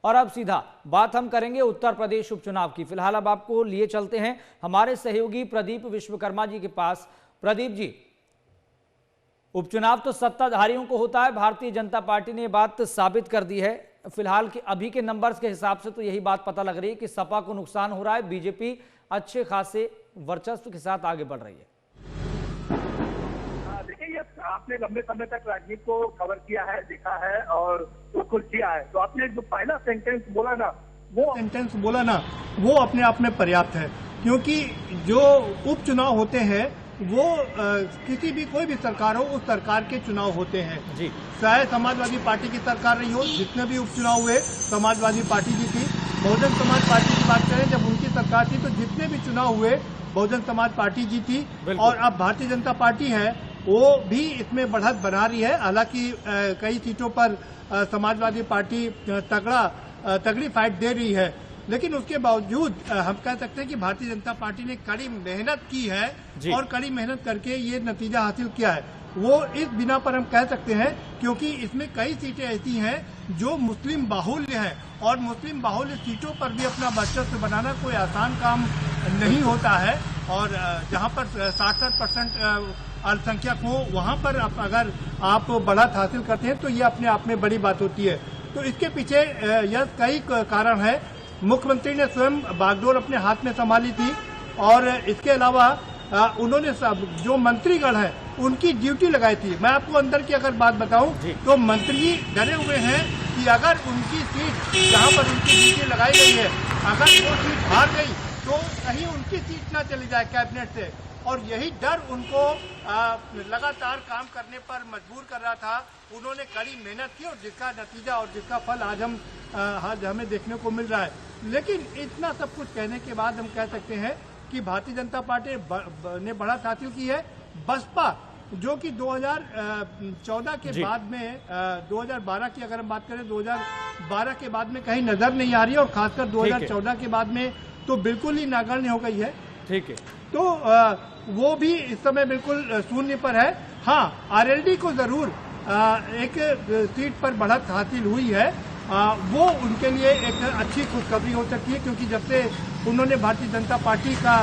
और अब सीधा बात हम करेंगे उत्तर प्रदेश उपचुनाव की। फिलहाल अब आपको लिए चलते हैं हमारे सहयोगी प्रदीप विश्वकर्मा जी के पास। प्रदीप जी, उपचुनाव तो सत्ताधारियों को होता है, भारतीय जनता पार्टी ने ये बात साबित कर दी है। फिलहाल के अभी के नंबर्स के हिसाब से तो यही बात पता लग रही है कि सपा को नुकसान हो रहा है, बीजेपी अच्छे खासे वर्चस्व के साथ आगे बढ़ रही है। देखिए, ये आपने लंबे समय तक राजनीति को कवर किया है, देखा है और उसको किया है, तो आपने जो पहला सेंटेंस बोला ना वो अपने आप में पर्याप्त है, क्योंकि जो उपचुनाव होते हैं वो किसी भी कोई भी सरकार हो उस सरकार के चुनाव होते हैं जी। चाहे समाजवादी पार्टी की सरकार रही हो, जितने भी उपचुनाव हुए समाजवादी पार्टी जीती। बहुजन समाज पार्टी की बात करें, जब उनकी सरकार थी तो जितने भी चुनाव हुए बहुजन समाज पार्टी जीती, और अब भारतीय जनता पार्टी है वो भी इसमें बढ़त बना रही है। हालांकि कई सीटों पर समाजवादी पार्टी तगड़ी फाइट दे रही है, लेकिन उसके बावजूद हम कह सकते हैं कि भारतीय जनता पार्टी ने कड़ी मेहनत की है और कड़ी मेहनत करके ये नतीजा हासिल किया है। वो इस बिना पर हम कह सकते हैं क्योंकि इसमें कई सीटें ऐसी हैं जो मुस्लिम बाहुल्य हैं, और मुस्लिम बाहुल्य सीटों पर भी अपना वर्चस्व बनाना कोई आसान काम नहीं होता है। और जहां पर 60% अल्पसंख्यक हो वहां पर अगर आप बढ़त हासिल करते हैं तो ये अपने आप में बड़ी बात होती है। तो इसके पीछे यह कई कारण है। मुख्यमंत्री ने स्वयं बागडोर अपने हाथ में संभाली थी, और इसके अलावा उन्होंने जो मंत्रीगण हैं उनकी ड्यूटी लगाई थी। मैं आपको अंदर की अगर बात बताऊं तो मंत्री डरे हुए हैं कि अगर उनकी सीट जहां पर उनकी ड्यूटी लगाई गई है, अगर वो सीट हार गई तो कहीं उनकी सीट ना चली जाए कैबिनेट से, और यही डर उनको लगातार काम करने पर मजबूर कर रहा था। उन्होंने कड़ी मेहनत की और जिसका नतीजा और जिसका फल आज हमें देखने को मिल रहा है। लेकिन इतना सब कुछ कहने के बाद हम कह सकते हैं कि भारतीय जनता पार्टी ने बढ़त हासिल की है। बसपा जो कि 2014 के बाद में 2012 की अगर हम बात करें, 2012 के बाद में कहीं नजर नहीं आ रही है, और खासकर 2014 के बाद में तो बिल्कुल ही नगण्य हो गई है। ठीक है, तो वो भी इस समय बिल्कुल शून्य पर है। हाँ, आरएलडी को जरूर एक सीट पर बढ़त हासिल हुई है, वो उनके लिए एक अच्छी खुशखबरी हो सकती है, क्योंकि जब से उन्होंने भारतीय जनता पार्टी का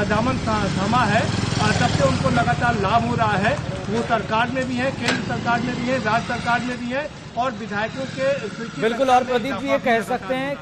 दामन थामा है तब से उनको लगातार लाभ हो रहा है। वो सरकार में भी है, केंद्र सरकार में भी है, राज्य सरकार में भी है, और विधायकों के बिल्कुल। और प्रदीप जी ये कह सकते हैं